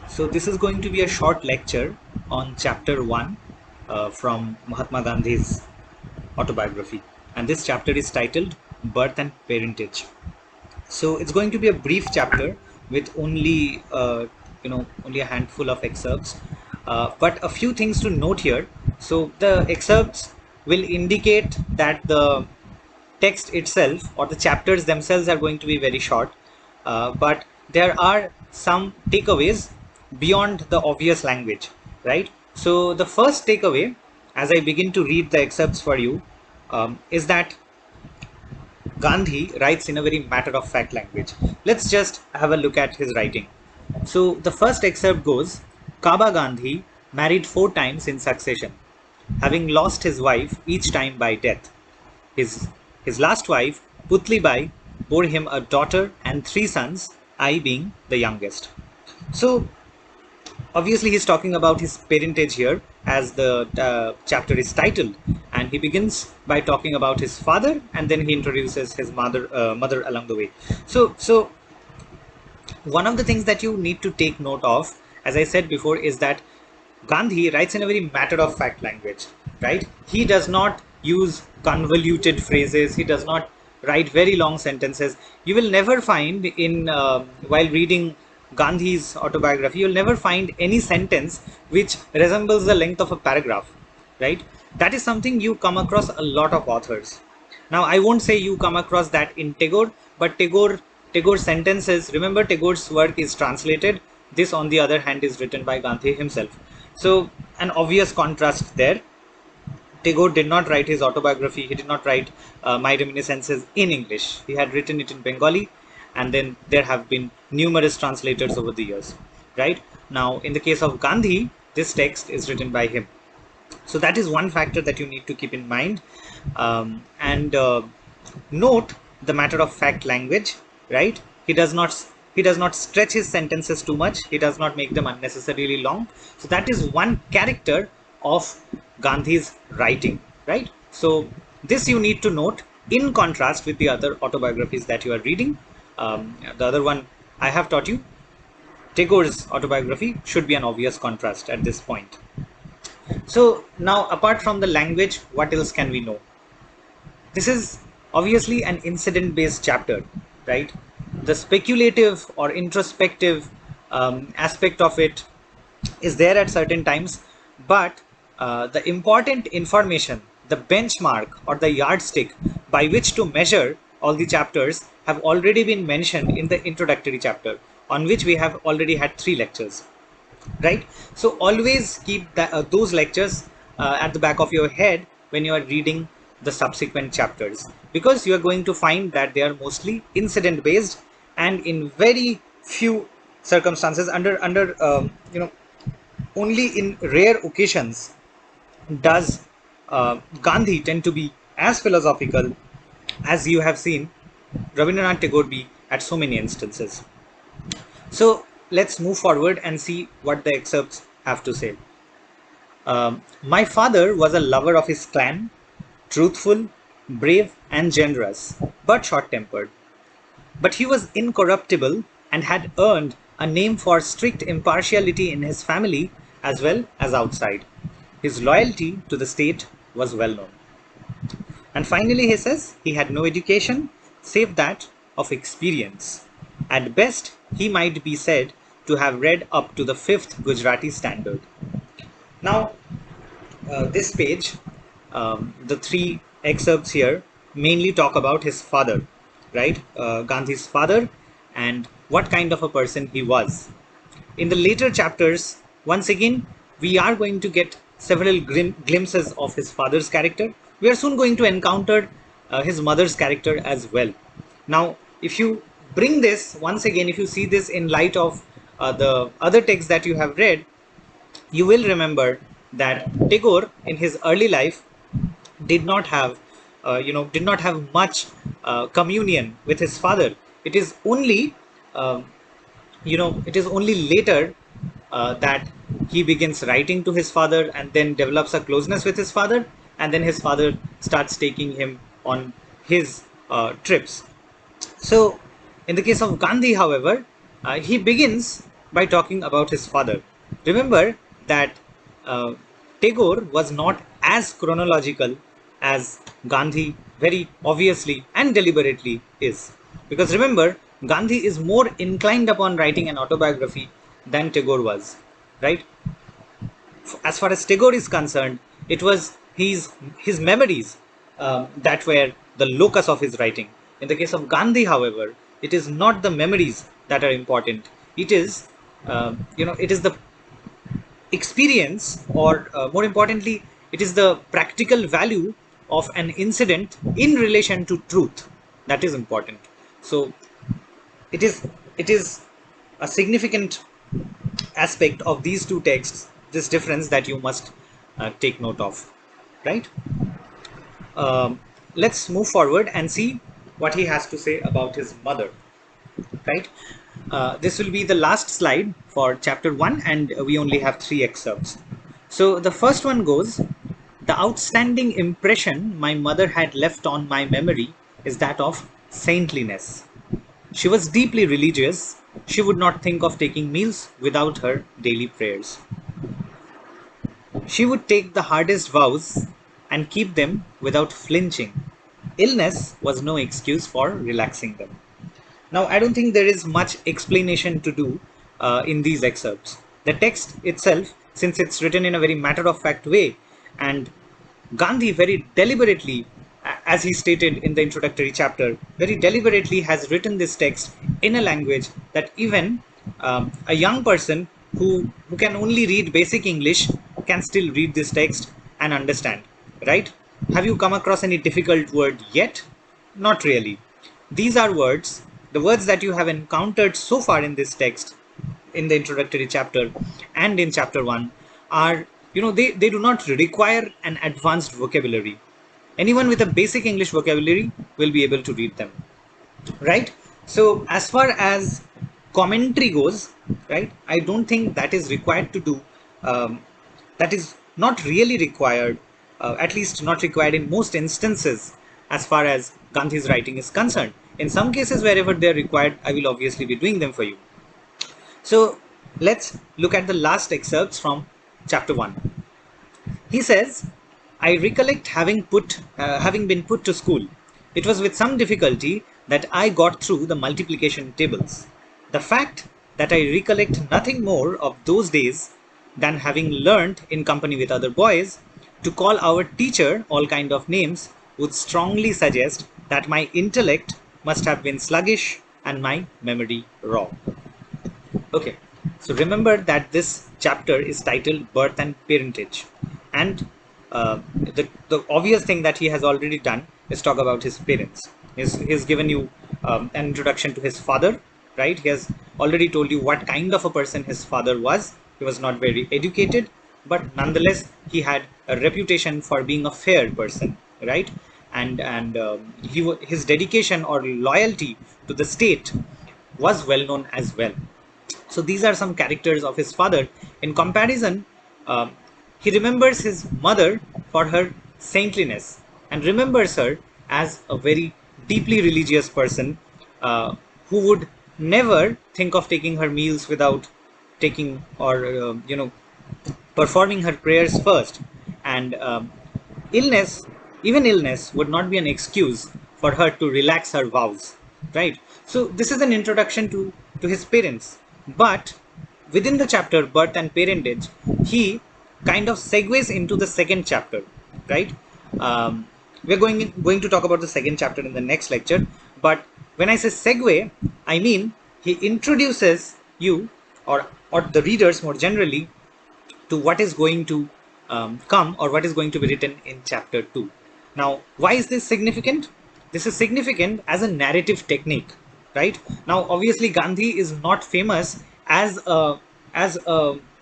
So this is going to be a short lecture on chapter 1 from Mahatma Gandhi's autobiography, and this chapter is titled Birth and Parentage. So it's going to be a brief chapter with only a handful of excerpts, but a few things to note here. So the excerpts will indicate that the text itself or the chapters themselves are going to be very short, but there are some takeaways beyond the obvious language, right? So the first takeaway, as I begin to read the excerpts for you, is that Gandhi writes in a very matter of fact language. Let's just have a look at his writing. So the first excerpt goes: Kaba Gandhi married 4 times in succession, having lost his wife each time by death. His, his last wife, Putlibai, bore him a daughter and 3 sons, I being the youngest. So obviously he's talking about his parentage here, as the chapter is titled, and he begins by talking about his father, and then he introduces his mother along the way. So one of the things that you need to take note of, as I said before, is that Gandhi writes in a very matter of fact language, right? He does not use convoluted phrases. He does not write very long sentences. You will never find while reading Gandhi's autobiography, you'll never find any sentence which resembles the length of a paragraph, right? That is something you come across a lot of authors. Now, I won't say you come across that in Tagore, but Tagore's sentences, remember Tagore's work is translated. This, on the other hand, is written by Gandhi himself. So, an obvious contrast there. Tagore did not write his autobiography, he did not write My Reminiscences in English. He had written it in Bengali, and then there have been numerous translators over the years, right? Now, in the case of Gandhi, this text is written by him. So that is one factor that you need to keep in mind. And note the matter of fact language, right? He does not stretch his sentences too much. He does not make them unnecessarily long. So that is one character of Gandhi's writing, right? So this you need to note in contrast with the other autobiographies that you are reading. The other one I have taught you, Tagore's autobiography, should be an obvious contrast at this point. So now, apart from the language, what else can we know? This is obviously an incident based chapter, right? The speculative or introspective aspect of it is there at certain times, but the important information, the benchmark or the yardstick by which to measure all the chapters, have already been mentioned in the introductory chapter, on which we have already had 3 lectures, right? So always keep those lectures at the back of your head when you are reading the subsequent chapters, because you are going to find that they are mostly incident based, and in very few circumstances, only in rare occasions does Gandhi tend to be as philosophical as you have seen Rabindranath Tagore be at so many instances. So let's move forward and see what the excerpts have to say. My father was a lover of his clan, truthful, brave, and generous, but short tempered. But he was incorruptible and had earned a name for strict impartiality in his family as well as outside. His loyalty to the state was well known. And finally, he says he had no education save that of experience. At best, he might be said to have read up to the 5th Gujarati standard. Now, this page, the 3 excerpts here mainly talk about his father, right? Gandhi's father, and what kind of a person he was. In the later chapters, once again, we are going to get several glimpses of his father's character. We are soon going to encounter his mother's character as well. Now, if you bring this, once again, if you see this in light of the other texts that you have read, you will remember that Tagore, in his early life, did not have, did not have much communion with his father. It is only, it is only later that he begins writing to his father and then develops a closeness with his father, and then his father starts taking him on his trips. So, in the case of Gandhi, however, he begins by talking about his father. Remember that uh, Tagore was not as chronological as Gandhi very obviously and deliberately is. Because remember, Gandhi is more inclined upon writing an autobiography than Tagore was, right? As far as Tagore is concerned, it was his memories that were the locus of his writing. In the case of Gandhi, however, it is not the memories that are important. It is, it is the experience, or more importantly, it is the practical value of an incident in relation to truth that is important. So it is a significant aspect of these two texts, this difference that you must take note of, right? Um, let's move forward and see what he has to say about his mother, right? This will be the last slide for chapter 1, and we only have 3 excerpts. So the first one goes: the outstanding impression my mother had left on my memory is that of saintliness. She was deeply religious. She would not think of taking meals without her daily prayers. She would take the hardest vows and keep them without flinching. Illness was no excuse for relaxing them. Now, I don't think there is much explanation to do in these excerpts. The text itself, since it's written in a very matter of fact way, and Gandhi very deliberately, as he stated in the introductory chapter, very deliberately has written this text in a language that even a young person who can only read basic English can still read this text and understand, right? Have you come across any difficult word yet? Not really. These are words, the words that you have encountered so far in this text, in the introductory chapter and in chapter 1, are, they do not require an advanced vocabulary. Anyone with a basic English vocabulary will be able to read them, right? So as far as commentary goes, right, I don't think that is required to do, that is not really required, at least not required in most instances, as far as Gandhi's writing is concerned. In some cases, wherever they are required, I will obviously be doing them for you. So let's look at the last excerpts from chapter 1. He says, I recollect having been put to school. It was with some difficulty that I got through the multiplication tables. The fact that I recollect nothing more of those days than having learnt in company with other boys to call our teacher all kind of names would strongly suggest that my intellect must have been sluggish and my memory raw. Okay, so remember that this chapter is titled Birth and Parentage. And the obvious thing that he has already done is talk about his parents. He's given you an introduction to his father, right? He has already told you what kind of a person his father was. He was not very educated, but nonetheless, he had a reputation for being a fair person, right? And his dedication or loyalty to the state was well known as well. So these are some characters of his father. In comparison, um, he remembers his mother for her saintliness and remembers her as a very deeply religious person who would never think of taking her meals without taking or performing her prayers first. And illness, even illness, would not be an excuse for her to relax her vows, right? So this is an introduction to his parents, but within the chapter Birth and Parentage, he kind of segues into the second chapter, right? We're going to talk about the second chapter in the next lecture, but when I say segue, I mean he introduces you, or the readers more generally, to what is going to come, or what is going to be written in chapter 2. Now, why is this significant? This is significant as a narrative technique, right? Now, obviously, Gandhi is not famous as a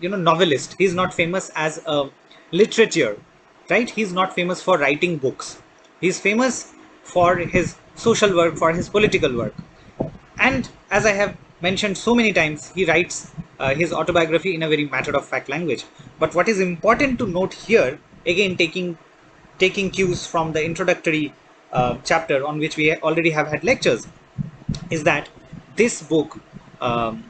novelist. He's not famous as a literature, right? He's not famous for writing books. He's famous for his social work, for his political work. And as I have mentioned so many times, he writes his autobiography in a very matter of fact language. But what is important to note here, again taking cues from the introductory chapter on which we already have had lectures, is that this book, um,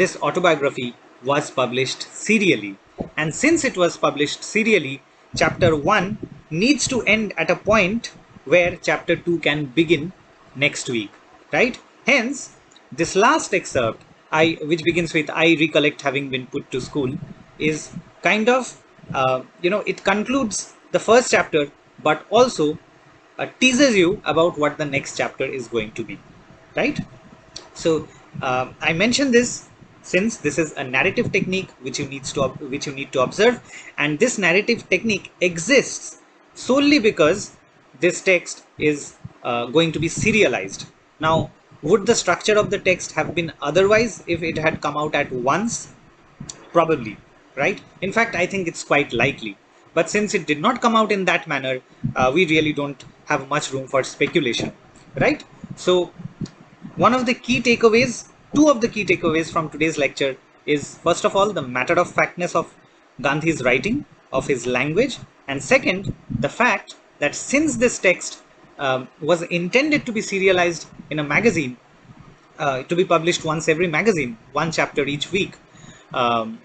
this autobiography was published serially. And since it was published serially, chapter 1 needs to end at a point where chapter 2 can begin next week, right? Hence, this last excerpt, which begins with "I recollect having been put to school," is kind of, it concludes the first chapter, but also teases you about what the next chapter is going to be, right? So I mentioned this since this is a narrative technique which you need to observe, and this narrative technique exists solely because this text is going to be serialized. Now, would the structure of the text have been otherwise if it had come out at once? Probably, right? In fact, I think it's quite likely. But since it did not come out in that manner, we really don't have much room for speculation, right? So one of the key takeaways, two of the key takeaways from today's lecture is, first of all, the matter of factness of Gandhi's writing, of his language, and second, the fact that since this text was intended to be serialized in a magazine, to be published once every magazine, one chapter each week, um,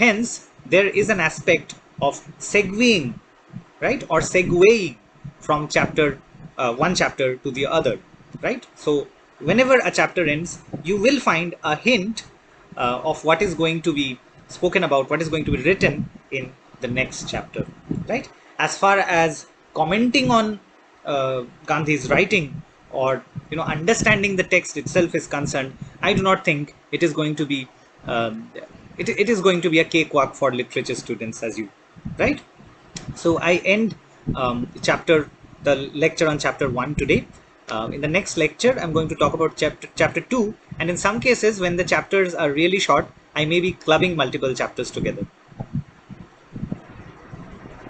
hence there is an aspect of segueing, right, or segueing from one chapter to the other, right? So whenever a chapter ends, you will find a hint of what is going to be spoken about, what is going to be written in the next chapter, right? As far as commenting on Gandhi's writing, or understanding the text itself is concerned, I do not think it is going to be it is going to be a cakewalk for literature students as you, right? So I end the lecture on chapter 1 today. In the next lecture, I'm going to talk about chapter 2, and in some cases, when the chapters are really short, I may be clubbing multiple chapters together.